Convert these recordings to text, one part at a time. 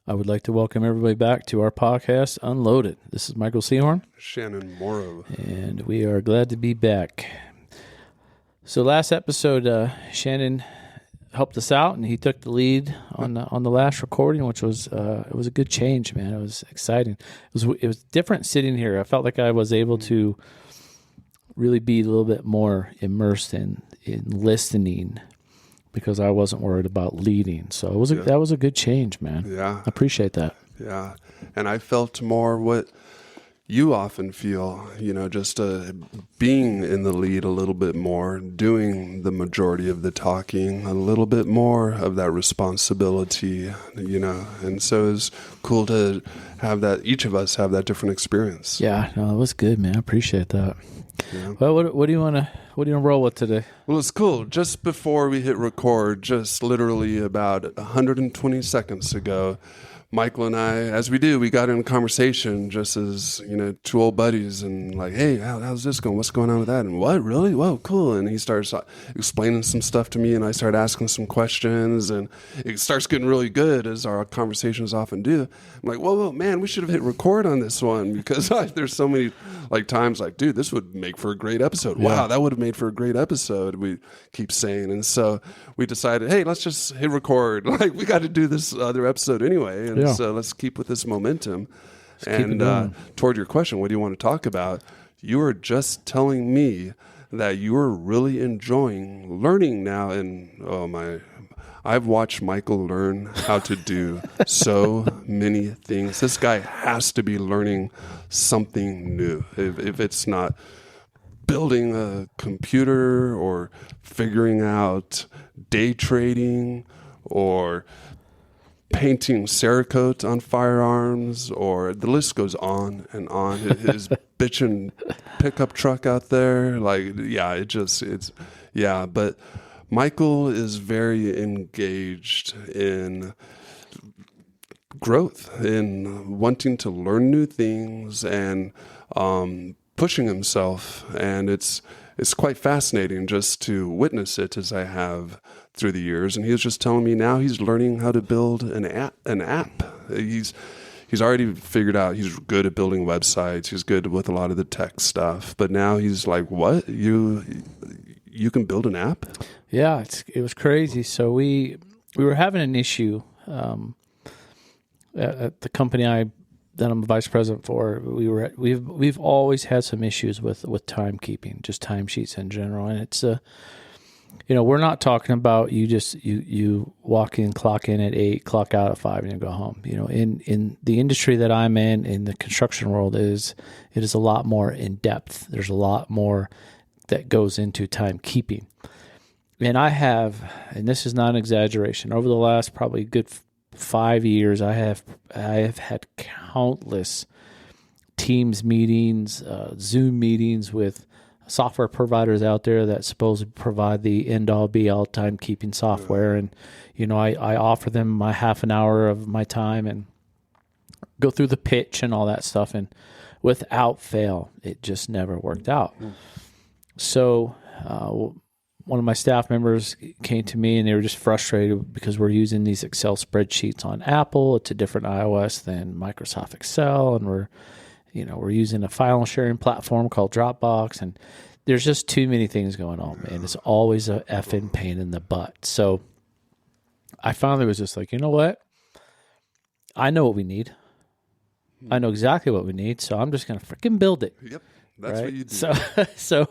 I would like to welcome everybody back to our podcast, Unloaded. This is Michael Seahorn. Shannon Morrow. And we are glad to be back. So last episode, Shannon helped us out, and he took the lead on the last recording, which was it was a good change, man. It was exciting. It was different sitting here. I felt like I was able to really be a little bit more immersed in listening, because I wasn't worried about leading. So that was a good change, man. Yeah. I appreciate that. Yeah. And I felt more what you often feel, just being in the lead a little bit more, doing the majority of the talking, a little bit more of that responsibility, And so it's cool to have that, each of us have that different experience. Yeah, no, it was good, man. I appreciate that. Yeah. Well, what do you want to roll with today? Well, it's cool. Just before we hit record, just literally about 120 seconds ago, Michael and I, as we do, we got in a conversation just as, two old buddies, and like, hey, how's this going? What's going on with that? And what, really? Whoa, cool. And he starts explaining some stuff to me, and I start asking some questions, and it starts getting really good, as our conversations often do. I'm like, whoa, man, we should have hit record on this one, because there's so many times like, dude, this would make for a great episode. Yeah. Wow, that would have made for a great episode, we keep saying. And so we decided, hey, let's just hit record. We got to do this other episode anyway. And so let's keep with this momentum. And toward your question, what do you want to talk about? You were just telling me that you were really enjoying learning now. And I've watched Michael learn how to do so many things. This guy has to be learning something new. If it's not building a computer or figuring out day trading or painting Cerakote on firearms, or the list goes on and on. His bitchin' pickup truck out there, but Michael is very engaged in growth, in wanting to learn new things, and pushing himself. And it's quite fascinating just to witness it, as I have through the years. And he was just telling me now he's learning how to build an app. He's already figured out he's good at building websites. He's good with a lot of the tech stuff. But now he's like, what? You can build an app? Yeah, it was crazy. So we were having an issue at the company that I'm a vice president for. We've always had some issues with timekeeping, just timesheets in general. And it's we're not talking about you walk in, clock in at 8, clock out at 5, and you go home. In the industry that I'm in the construction world, it is a lot more in depth. There's a lot more that goes into timekeeping. And I have, and this is not an exaggeration, over the last probably good 5 years, I have had countless Teams meetings, Zoom meetings with software providers out there that supposedly provide the end-all be-all timekeeping software. And, I offer them my half an hour of my time and go through the pitch and all that stuff. And without fail, it just never worked out. So one of my staff members came to me, and they were just frustrated because we're using these Excel spreadsheets on Apple. It's a different iOS than Microsoft Excel, and we're using a file sharing platform called Dropbox, and there's just too many things going on, man. It's always a effing pain in the butt. So I finally was just like, you know what? I know what we need. I know exactly what we need, so I'm just going to freaking build it. Yep, that's right? what you do.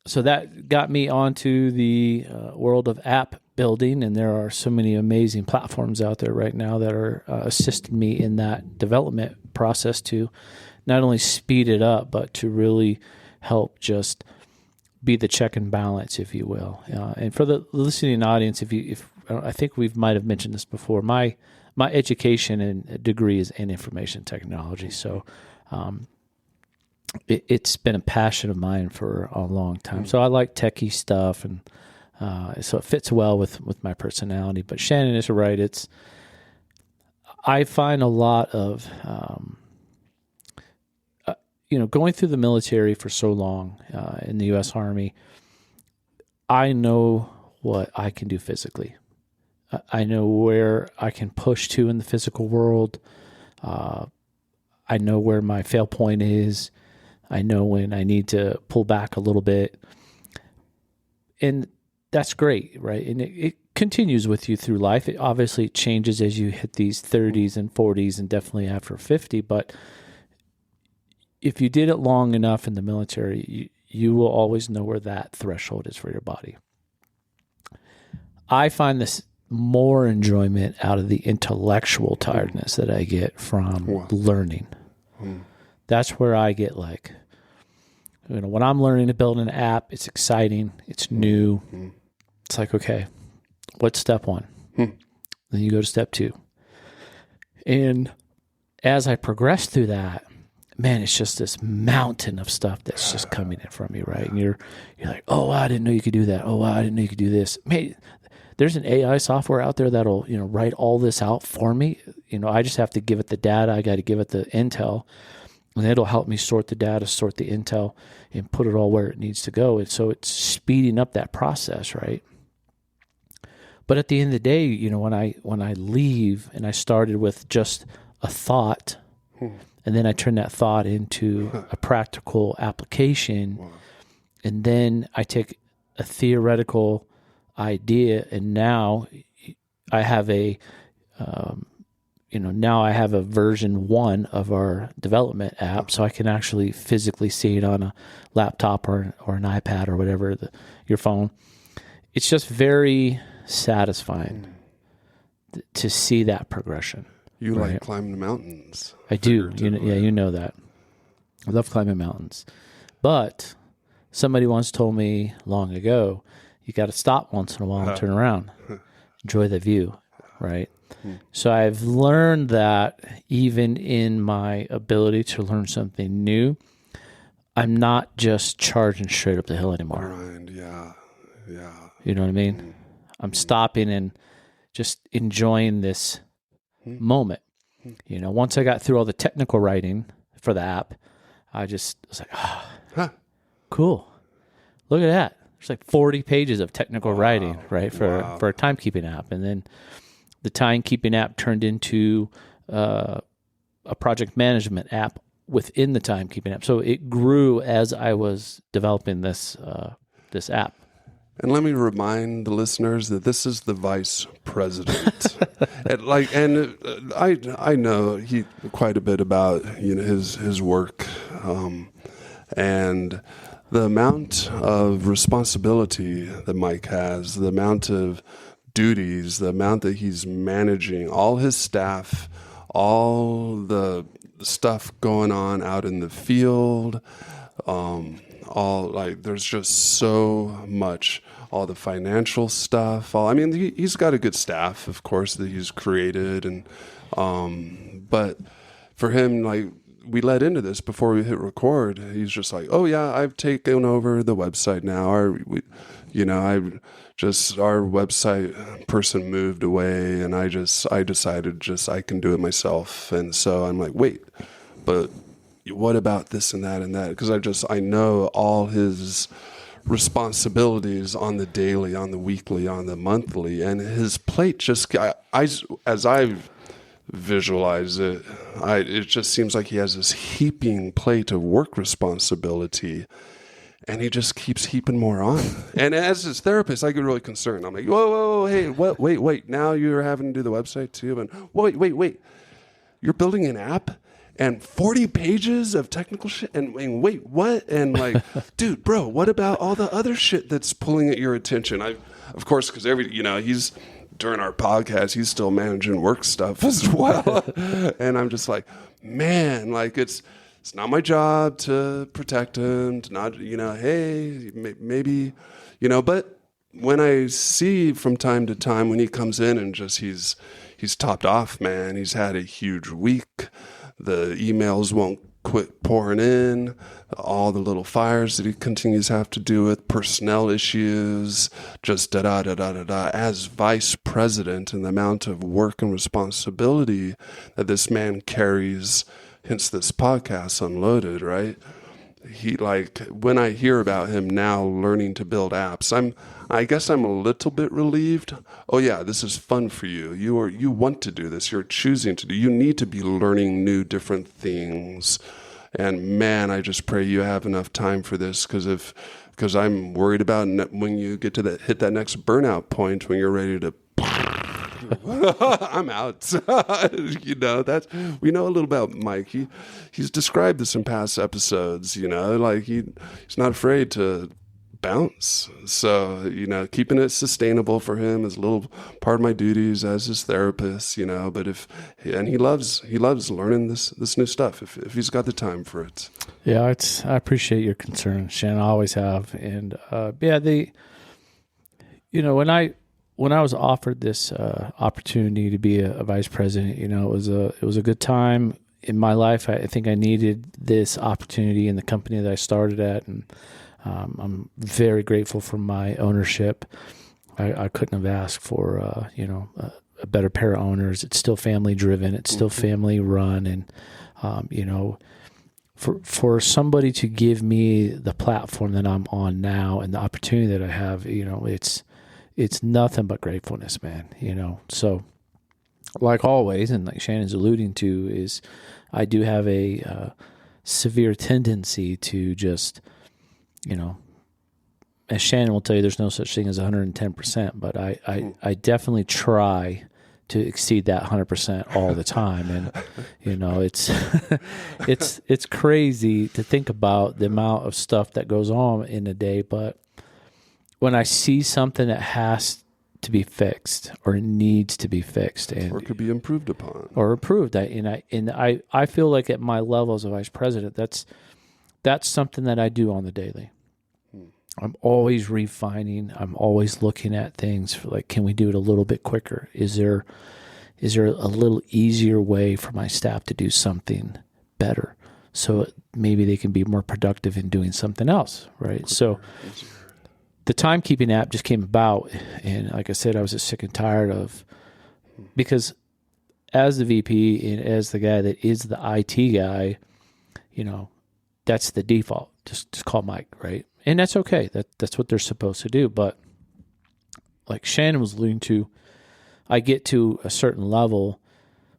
So that got me onto the world of app building, and there are so many amazing platforms out there right now that are assisting me in that development process to not only speed it up, but to really help be the check and balance, if you will. And for the listening audience, if I think we might have mentioned this before, my education and degree is in information technology, so. It's been a passion of mine for a long time. So I like techie stuff, and so it fits well with my personality. But Shannon is right. I find a lot of, going through the military for so long in the U.S. Army, I know what I can do physically. I know where I can push to in the physical world. I know where my fail point is. I know when I need to pull back a little bit. And that's great, right? And it continues with you through life. It obviously changes as you hit these 30s and 40s and definitely after 50. But if you did it long enough in the military, you will always know where that threshold is for your body. I find this more enjoyment out of the intellectual tiredness that I get from learning. That's where I get like, when I'm learning to build an app, it's exciting, it's new. It's like, okay, what's step one? Then you go to step two. And as I progress through that, man, it's just this mountain of stuff that's just coming in from you, right? And you're like, oh, wow, I didn't know you could do that. Oh, wow, I didn't know you could do this. Man, there's an AI software out there that'll, write all this out for me. I just have to give it the data. I got to give it the intel, and it'll help me sort the data, sort the intel, and put it all where it needs to go. And so it's speeding up that process, right? But at the end of the day, when I leave and I started with just a thought, and then I turn that thought into a practical application, and then I take a theoretical idea, and now I have now I have a version 1 of our development app, so I can actually physically see it on a laptop or an iPad or whatever, your phone. It's just very satisfying to see that progression. You like climbing the mountains. I do. You know that. I love climbing mountains. But somebody once told me long ago, you got to stop once in a while and turn around. Enjoy the view, right? So I've learned that even in my ability to learn something new, I'm not just charging straight up the hill anymore. Grind, yeah. You know what I mean? I'm stopping and just enjoying this moment. Once I got through all the technical writing for the app, I was like, cool. Look at that. There's like 40 pages of technical writing, right, for a timekeeping app. And then the timekeeping app turned into a project management app within the timekeeping app. So it grew as I was developing this app. And let me remind the listeners that this is the vice president. I know quite a bit about his work, and the amount of responsibility that Mike has, the amount of duties, the amount that he's managing, all his staff, all the stuff going on out in the field, there's just so much, all the financial stuff. He's got a good staff, of course, that he's created, and but for him, we led into this before we hit record. He's just like, oh yeah, I've taken over the website now. Our website person moved away, and I decided I can do it myself. And so I'm like, wait, but what about this and that and that? Because I know all his responsibilities on the daily, on the weekly, on the monthly, and his plate as I visualize it, it just seems like he has this heaping plate of work responsibility, and he just keeps heaping more on. And as his therapist, I get really concerned. I'm like, whoa, hey, what? Wait, now you're having to do the website too, and wait, you're building an app and 40 pages of technical shit, and wait, what? And dude, bro, what about all the other shit that's pulling at your attention? Of course, because he's during our podcast, he's still managing work stuff as well. And I'm just like, man, it's not my job to protect him, to not, hey, maybe, but when I see from time to time when he comes in and just he's topped off, man, he's had a huge week. The emails won't quit pouring in, all the little fires that he continues to have to do with, personnel issues, just da-da-da-da-da-da. As vice president, and the amount of work and responsibility that this man carries, hence this podcast, Unloaded, right? he like when I hear about him now learning to build apps, I guess I'm a little bit relieved. Oh yeah, this is fun for you. You want to do this. You're choosing to do. You need to be learning new different things. And man, I just pray you have enough time for this, because I'm worried about when you get to hit that next burnout point when you're ready to I'm out. We know a little about Mike. He's described this in past episodes, like he's not afraid to bounce. So, keeping it sustainable for him is a little part of my duties as his therapist, but he loves learning this new stuff if he's got the time for it. Yeah, I appreciate your concern, Shannon. I always have. And when I was offered this opportunity to be a vice president, it was a good time in my life. I think I needed this opportunity in the company that I started at, and I'm very grateful for my ownership. I couldn't have asked for a better pair of owners. It's still family driven. It's still family run, and for somebody to give me the platform that I'm on now and the opportunity that I have, it's nothing but gratefulness, man. So like always, and like Shannon's alluding to, is I do have a severe tendency to just, as Shannon will tell you, there's no such thing as 110%, but I definitely try to exceed that 100% all the time. And, it's crazy to think about the amount of stuff that goes on in a day, but when I see something that has to be fixed or needs to be fixed, or could be improved upon, or improved, I feel like at my level as a vice president, that's something that I do on the daily. I'm always refining. I'm always looking at things for, like, can we do it a little bit quicker? Is there a little easier way for my staff to do something better, so maybe they can be more productive in doing something else, right? So the timekeeping app just came about, and like I said, I was just sick and tired of, because as the VP and as the guy that is the IT guy, that's the default. Just call Mike, right? And that's okay. That's what they're supposed to do. But like Shannon was alluding to, I get to a certain level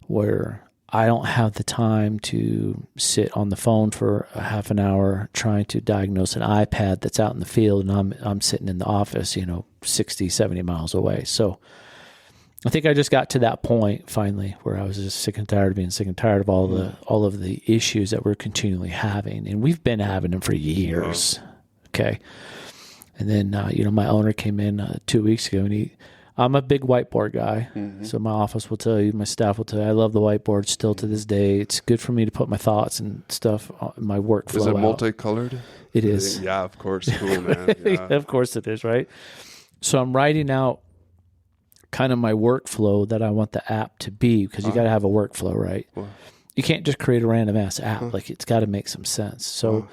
where I don't have the time to sit on the phone for a half an hour trying to diagnose an iPad that's out in the field, and I'm sitting in the office, 60, 70 miles away. So I think I just got to that point finally where I was just sick and tired of being sick and tired of all of the issues that we're continually having, and we've been having them for years. Okay. And then, my owner came in 2 weeks ago, and I'm a big whiteboard guy. Mm-hmm. So my office will tell you, my staff will tell you, I love the whiteboard still to this day. It's good for me to put my thoughts and stuff, my workflow. Is it multicolored? It is. Yeah, of course. Cool, man. Yeah. Of course it is, right? So I'm writing out kind of my workflow that I want the app to be, because you got to have a workflow, right? You can't just create a random ass app. Like, it's got to make some sense. So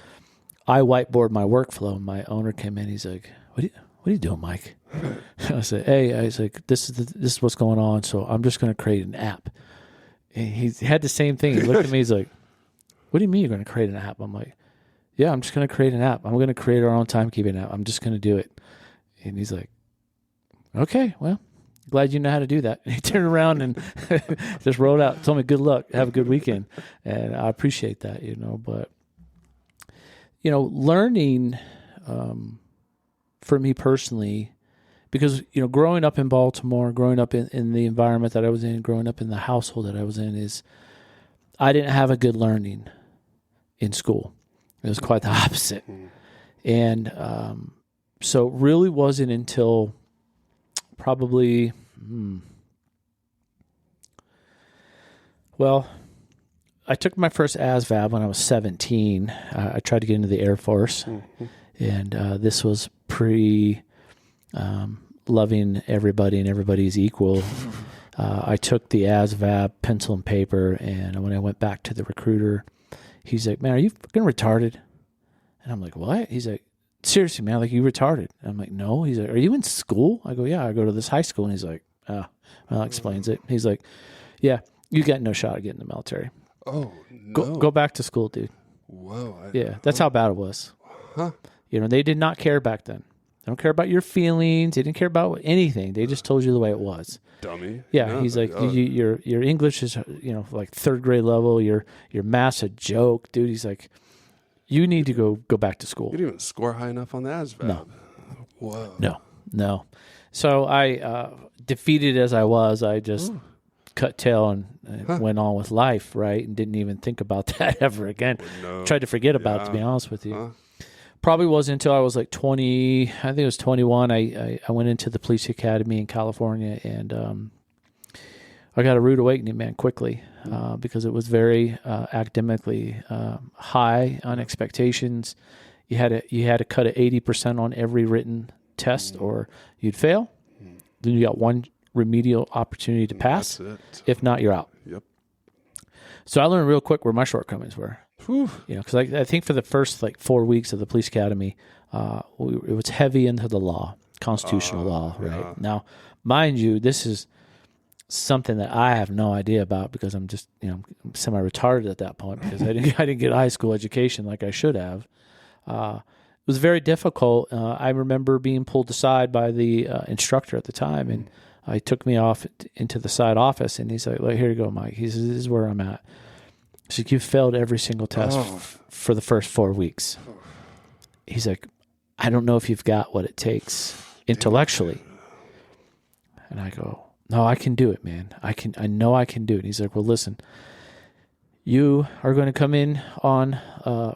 I whiteboard my workflow. My owner came in. He's like, "What are you doing, Mike?" I said, "Hey," I was like, "This is what's going on. So I'm just going to create an app." And he had the same thing. He looked at me. He's like, "What do you mean you're going to create an app?" I'm like, "Yeah, I'm just going to create an app. I'm going to create our own timekeeping app. I'm just going to do it." And he's like, "Okay, well, glad you know how to do that." And he turned around and just rolled out, told me, "Good luck. Have a good weekend." And I appreciate that, but learning, for me personally, because, growing up in Baltimore, growing up in the environment that I was in, growing up in the household that I was in, is I didn't have a good learning in school. It was quite the opposite. And so it really wasn't until probably, I took my first ASVAB when I was 17. I tried to get into the Air Force, and this was pre loving everybody and everybody's equal. I took the ASVAB, pencil and paper, and when I went back to the recruiter, he's like, "Man, are you fucking retarded?" And I'm like, "What?" He's like, "Seriously, man, like, you retarded?" I'm like, "No." He's like, "Are you in school?" I go, "Yeah, I go to this high school." And he's like, well, explains it. He's like, "Yeah, you got no shot at getting in the military. Oh, no. Go back to school, dude." Whoa. That's how bad it was. Huh? They did not care back then. They don't care about your feelings. They didn't care about anything. They just told you the way it was. Dummy. Yeah, No. he's like, your English is, like third grade level. Your math's a joke, dude. He's like, you need to go back to school. You didn't even score high enough on the ASVAB. No. Whoa. No. So I, defeated as I was, I just cut tail and went on with life, right? And didn't even think about that ever again. No. Tried to forget about it, to be honest with you. Probably wasn't until I was like 20, I think it was 21, I went into the police academy in California, and I got a rude awakening, man, quickly, because it was very academically high on expectations. You had to cut it 80% on every written test, or you'd fail. Then you got one remedial opportunity to pass. That's it. If not, you're out. Yep. So I learned real quick where my shortcomings were. Because I think for the first like 4 weeks of the police academy, it was heavy into the law, constitutional law, right? Yeah. Now, mind you, this is something that I have no idea about, because I'm just, I'm semi-retarded at that point, because I didn't get a high school education like I should have. It was very difficult. I remember being pulled aside by the instructor at the time, and he took me off into the side office, and he's like, here you go, Mike. He says, this is where I'm at. So you failed every single test for the first 4 weeks. He's like, I don't know if you've got what it takes intellectually. And I go, no, I can do it, man. I know I can do it. And he's like, well, listen, you are going to come in on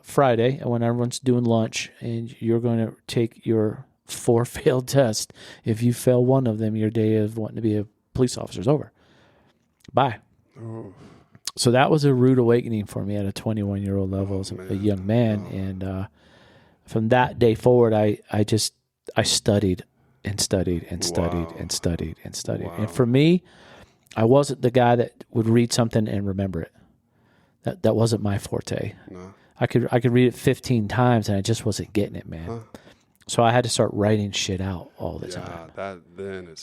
Friday when everyone's doing lunch, and you're going to take your 4 failed tests. If you fail one of them, your day of wanting to be a police officer is over. Bye. So that was a rude awakening for me at a 21-year-old level as a young man. And from that day forward, I studied and studied and studied and studied and studied. And for me, I wasn't the guy that would read something and remember it. That wasn't my forte. No. I could read it 15 times and I just wasn't getting it, man. So I had to start writing shit out all the time.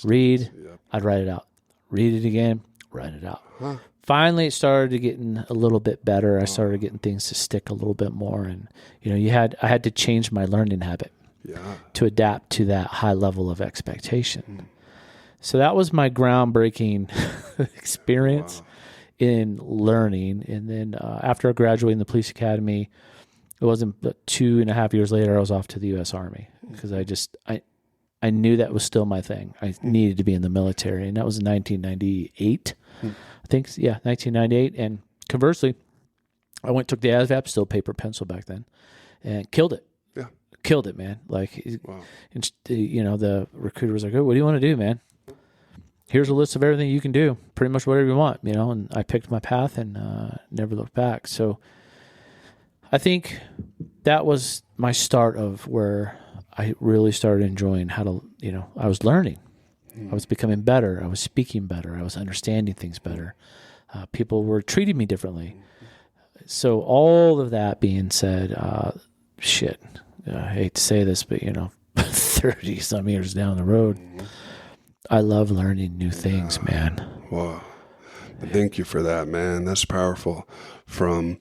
Read, I'd write it out. Read it again, write it out. Finally, it started getting a little bit better. I started getting things to stick a little bit more, and I had to change my learning habit to adapt to that high level of expectation. So that was my groundbreaking experience in learning. And then after graduating the police academy, it wasn't but 2.5 years later I was off to the U.S. Army, because I knew that was still my thing. I needed to be in the military, and that was in 1998. I think, 1998. And conversely, I took the ASVAB, still paper pencil back then, and killed it. Yeah. Killed it, man. Like, the recruiter was like, oh, what do you want to do, man? Here's a list of everything you can do, pretty much whatever you want, and I picked my path and never looked back. So I think that was my start of where I really started enjoying how to, I was learning. I was becoming better. I was speaking better. I was understanding things better. People were treating me differently. So all of that being said, I hate to say this, but 30 some years down the road, I love learning new things, man. Wow. Thank you for that, man. That's powerful. From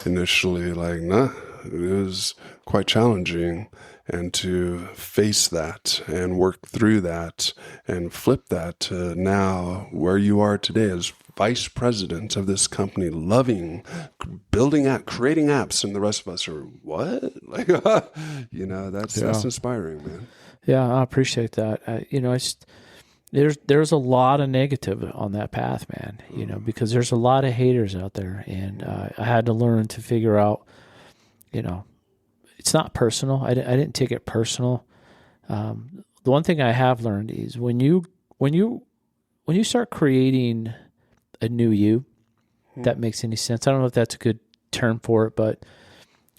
initially it was quite challenging, and to face that and work through that and flip that to now where you are today as vice president of this company, loving, creating apps, and the rest of us are, what? That's inspiring, man. Yeah, I appreciate that. There's a lot of negative on that path, man, because there's a lot of haters out there, and I had to learn to figure out, it's not personal. I didn't take it personal. The one thing I have learned is when you start creating a new you, that makes any sense. I don't know if that's a good term for it, but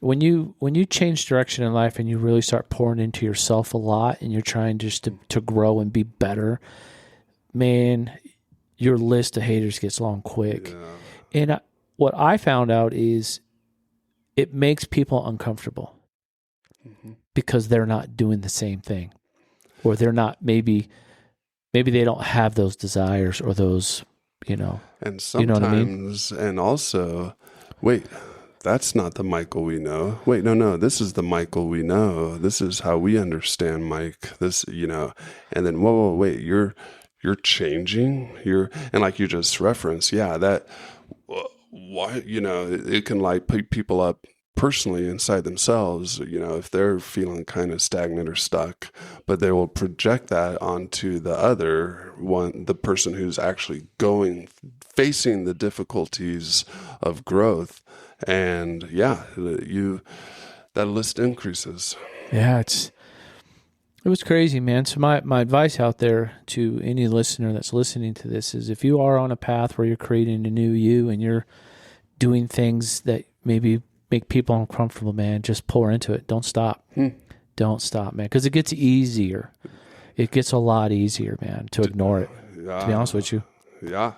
when you change direction in life and you really start pouring into yourself a lot, and you're trying just to grow and be better, man, your list of haters gets long quick. Yeah. And what I found out is it makes people uncomfortable because they're not doing the same thing, or they're not, maybe they don't have those desires or those, And sometimes, you know what I mean? And also, wait, that's not the Michael we know. Wait, no, this is the Michael we know. This is how we understand Mike. This, and then, whoa, wait, you're changing. And like you just referenced, that, why, it can light people up personally inside themselves, if they're feeling kind of stagnant or stuck, but they will project that onto the other one, the person who's actually facing the difficulties of growth. And that list increases. Yeah, it was crazy, man. So my advice out there to any listener that's listening to this is, if you are on a path where you're creating a new you and you're doing things that maybe make people uncomfortable, man, just pour into it. Don't stop. Don't stop, man, because it gets easier. It gets a lot easier, man, to ignore it, to be honest with you. Yeah.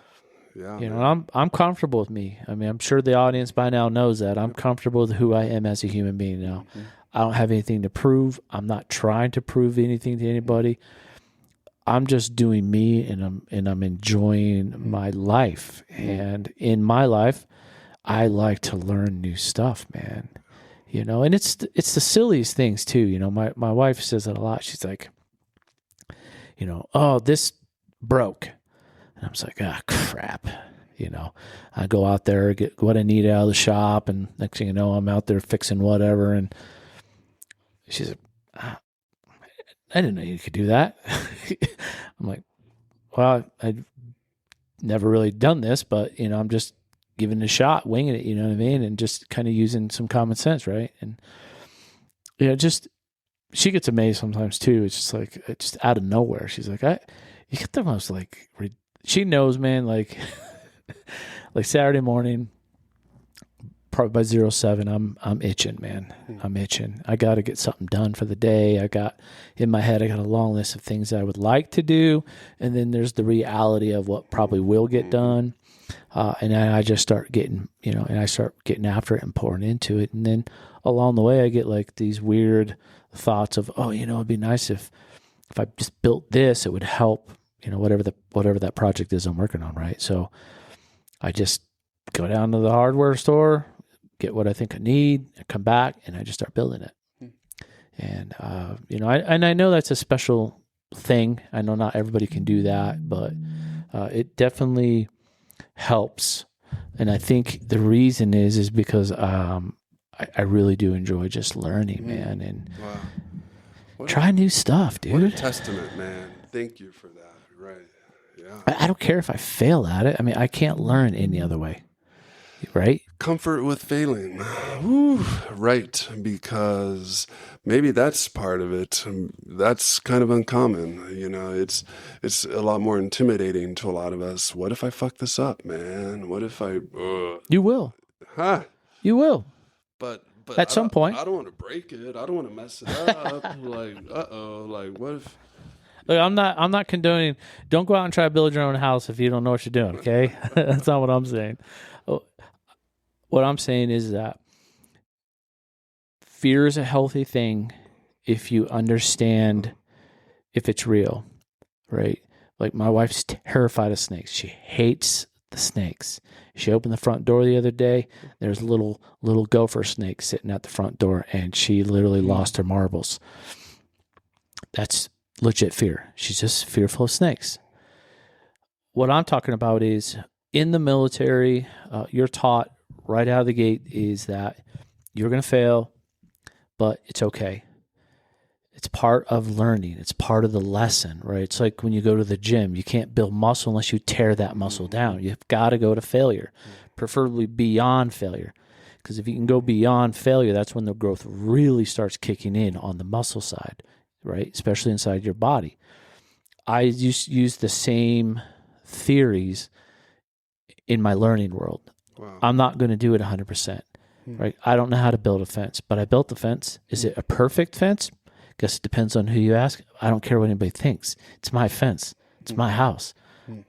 I'm comfortable with me. I mean, I'm sure the audience by now knows that. I'm comfortable with who I am as a human being now. Mm-hmm. I don't have anything to prove. I'm not trying to prove anything to anybody. I'm just doing me, and I'm enjoying my life. And in my life, I like to learn new stuff, man. And it's the silliest things too. My wife says it a lot. She's like, oh, this broke. And I'm just like, crap. I go out there, get what I need out of the shop, and next thing you know, I'm out there fixing whatever. And she's like, I didn't know you could do that. I'm like, well, I've never really done this, but, I'm just giving it a shot, winging it, you know what I mean? And just kind of using some common sense, right? And, she gets amazed sometimes too. It's just like, just out of nowhere. She's like, you get the most like, she knows, man, like, like Saturday morning, probably by 07, I'm itching, man. I'm itching. I got to get something done for the day. In my head, I got a long list of things that I would like to do. And then there's the reality of what probably will get done. And then I just start getting, and I start getting after it and pouring into it. And then along the way, I get like these weird thoughts of, oh, it'd be nice if I just built this, it would help, whatever that project is I'm working on, right? So I just go down to the hardware store, get what I think I need, I come back, and I just start building it. And, I know that's a special thing. I know not everybody can do that, but it definitely helps. And I think the reason is because I really do enjoy just learning, man, and try new stuff, dude. What a testament, man. Thank you for that. Right. Yeah. I don't care if I fail at it. I mean, I can't learn any other way. Right? Comfort with failing. Woo. Right. Because maybe that's part of it. That's kind of uncommon. It's a lot more intimidating to a lot of us. What if I fuck this up, man? What if I... You will. Huh? You will. But at some point. I don't want to break it. I don't want to mess it up. What if... Look, I'm not condoning. Don't go out and try to build your own house if you don't know what you're doing, okay? That's not what I'm saying. What I'm saying is that fear is a healthy thing if you understand if it's real, right? Like my wife's terrified of snakes. She hates the snakes. She opened the front door the other day. There's a little gopher snake sitting at the front door, and she literally lost her marbles. That's legit fear. She's just fearful of snakes. What I'm talking about is in the military, you're taught right out of the gate is that you're going to fail, but it's okay. It's part of learning. It's part of the lesson, right? It's like when you go to the gym, you can't build muscle unless you tear that muscle down. You've got to go to failure, preferably beyond failure. Because if you can go beyond failure, that's when the growth really starts kicking in on the muscle side, right? Especially inside your body. I use the same theories in my learning world. Wow. I'm not going to do it 100%, right? I don't know how to build a fence, but I built the fence. Is it a perfect fence? Guess it depends on who you ask. I don't care what anybody thinks. It's my fence. It's my house.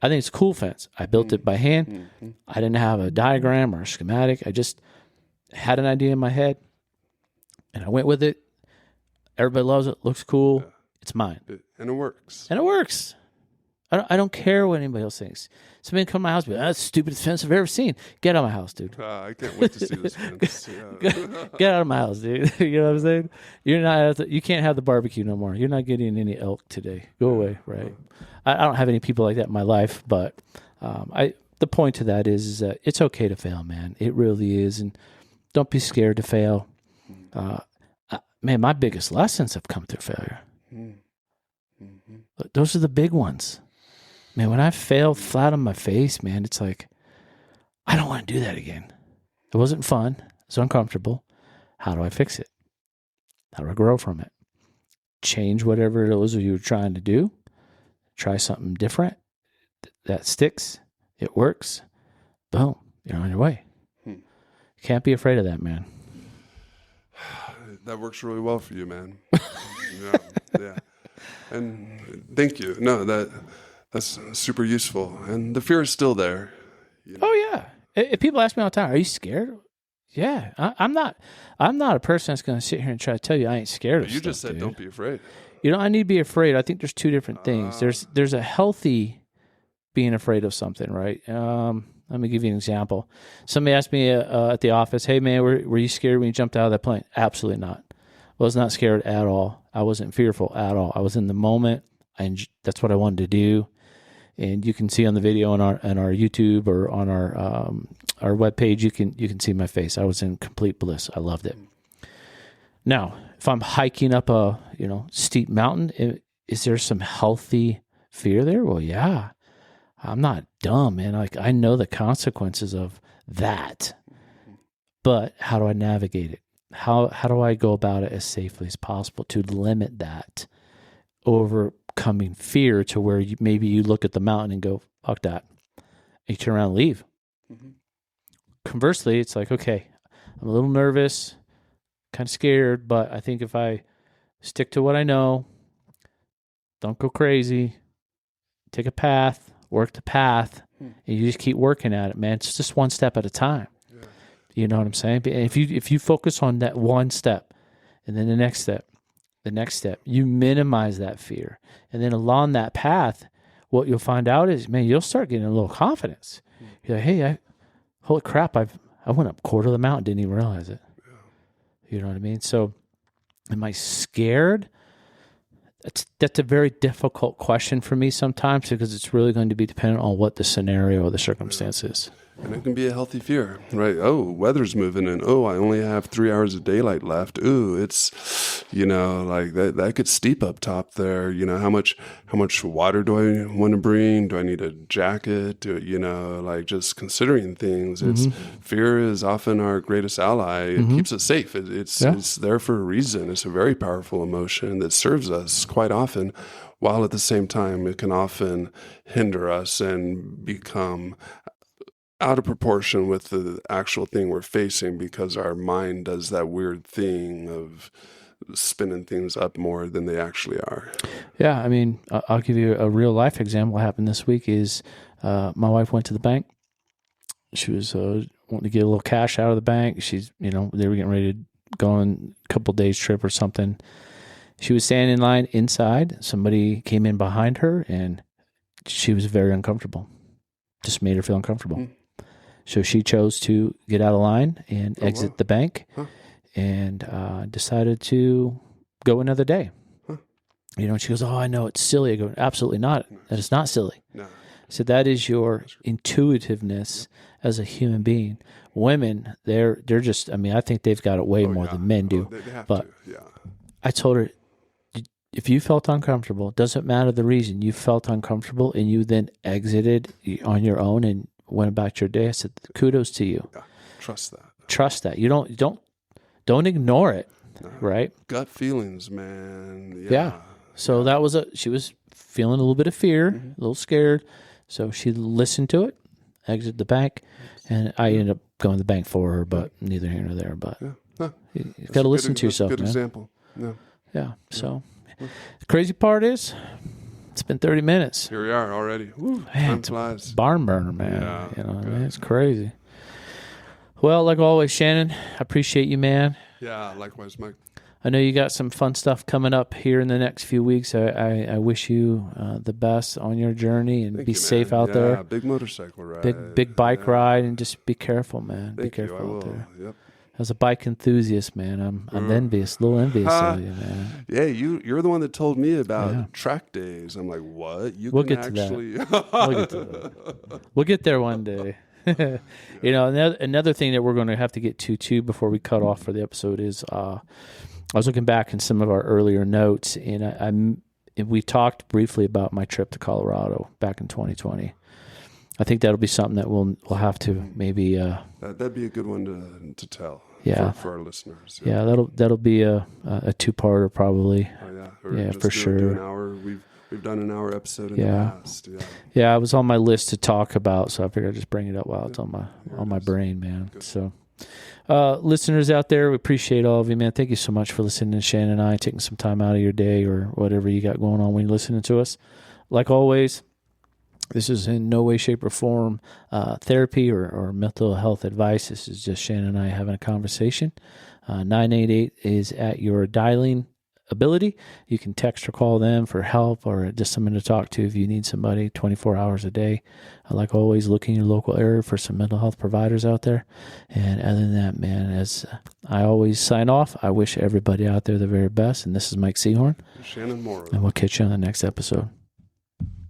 I think it's a cool fence. I built it by hand. I didn't have a diagram or a schematic. I just had an idea in my head, and I went with it. Everybody loves it. Looks cool. It's mine. And it works. And it works. I don't care what anybody else thinks. Somebody come to my house and be like, that's the stupidest fence I've ever seen. Get out of my house, dude. I can't wait to see this fence. Yeah. Get out of my house, dude. You know what I'm saying? You're not. You can't have the barbecue no more. You're not getting any elk today. Go away, right? I don't have any people like that in my life, but the point to that is that it's okay to fail, man. It really is, and don't be scared to fail. Man, my biggest lessons have come through failure. Those are the big ones. Man, when I failed flat on my face, man, it's like, I don't want to do that again. It wasn't fun. It's uncomfortable. How do I fix it? How do I grow from it? Change whatever it was you were trying to do. Try something different. That sticks. It works. Boom. You're on your way. You can't be afraid of that, man. That works really well for you, man. Yeah. And thank you. No, that's super useful. And the fear is still there. You know? Oh yeah. If people ask me all the time, "Are you scared?" Yeah, I'm not. I'm not a person that's going to sit here and try to tell you I ain't scared of. You just said, dude. Don't be afraid. You know, I need to be afraid. I think there's two different things. There's a healthy being afraid of something, right? Let me give you an example. Somebody asked me at the office, "Hey man, were you scared when you jumped out of that plane?" Absolutely not. I was not scared at all. I wasn't fearful at all. I was in the moment, and that's what I wanted to do. And you can see on the video on our YouTube or on our webpage, you can see my face. I was in complete bliss. I loved it. Now, if I'm hiking up a steep mountain, is there some healthy fear there? Well, yeah. I'm not dumb, man. Like, I know the consequences of that. But how do I navigate it? How do I go about it as safely as possible to limit that overcoming fear to where maybe you look at the mountain and go, fuck that. And you turn around and leave. Conversely, it's like, okay, I'm a little nervous, kind of scared, but I think if I stick to what I know, don't go crazy, take a path, work the path, and you just keep working at it, man. It's just one step at a time. Yeah. You know what I'm saying? And if you focus on that one step, and then the next step, you minimize that fear. And then along that path, what you'll find out is, man, you'll start getting a little confidence. You're like, hey, holy crap, I went up a quarter of the mountain, didn't even realize it. Yeah. You know what I mean? So am I scared? That's a very difficult question for me sometimes, because it's really going to be dependent on what the scenario or the circumstance is. And it can be a healthy fear, right? Oh, weather's moving, and I only have 3 hours of daylight left. Ooh, it's, like that gets steep up top there. How much water do I want to bring? Do I need a jacket? Just considering things. Fear is often our greatest ally. It keeps us safe. It's there for a reason. It's a very powerful emotion that serves us quite often, while at the same time it can often hinder us and become out of proportion with the actual thing we're facing, because our mind does that weird thing of spinning things up more than they actually are. Yeah, I mean, I'll give you a real life example. What happened this week is my wife went to the bank. She was wanting to get a little cash out of the bank. She's, they were getting ready to go on a couple days trip or something. She was standing in line inside. Somebody came in behind her, and she was very uncomfortable. Just made her feel uncomfortable. So she chose to get out of line and exit the bank, and decided to go another day. And she goes, "Oh, I know it's silly." I go, "Absolutely not. That is not silly." No. So that is your intuitiveness as a human being. Women, they're just, I think they've got it way more than men do. They have but to. Yeah. I told her, if you felt uncomfortable, it doesn't matter the reason, you felt uncomfortable and you then exited on your own and went about your day. I said, kudos to you. Yeah. Trust that. Trust that. You don't ignore it. No. Right? Gut feelings, man. Yeah. So she was feeling a little bit of fear, a little scared. So she listened to it, exited the bank, and I ended up going to the bank for her, but neither here nor there. But you got to listen to yourself, good man. Example. Yeah. So the crazy part is, it's been 30 minutes. Here we are already. Woo, man, time flies. Barn burner, man. Man, it's crazy. Well, like always, Shannon, I appreciate you, man. Yeah, likewise, Mike. I know you got some fun stuff coming up here in the next few weeks. I wish you the best on your journey, and be safe out there. Big motorcycle ride. Big bike ride, and just be careful, man. Thank be careful you, I out will. there. Yep. As a bike enthusiast, man, I'm envious, a little envious of you, man. Yeah, you're the one that told me about track days. I'm like, what? We'll get to that. We'll get there one day. Another thing that we're going to have to get to too before we cut off for the episode is I was looking back in some of our earlier notes, and we talked briefly about my trip to Colorado back in 2020. I think that'll be something that we'll have to maybe. That'd be a good one to tell. Yeah, for our listeners. Yeah, that'll be a 2-parter probably. Oh yeah, for sure. Do an hour. We've done an hour episode in the past. Yeah, it was on my list to talk about, so I figured I'd just bring it up while it's on my brain, man. Good. So, listeners out there, we appreciate all of you, man. Thank you so much for listening to Shannon and I, taking some time out of your day or whatever you got going on when you're listening to us. Like always, this is in no way, shape, or form therapy or mental health advice. This is just Shannon and I having a conversation. 988 is at your dialing ability. You can text or call them for help or just someone to talk to if you need somebody 24 hours a day. Like always, look in your local area for some mental health providers out there. And other than that, man, as I always sign off, I wish everybody out there the very best. And this is Mike Seahorn. Shannon Morrow. And we'll catch you on the next episode.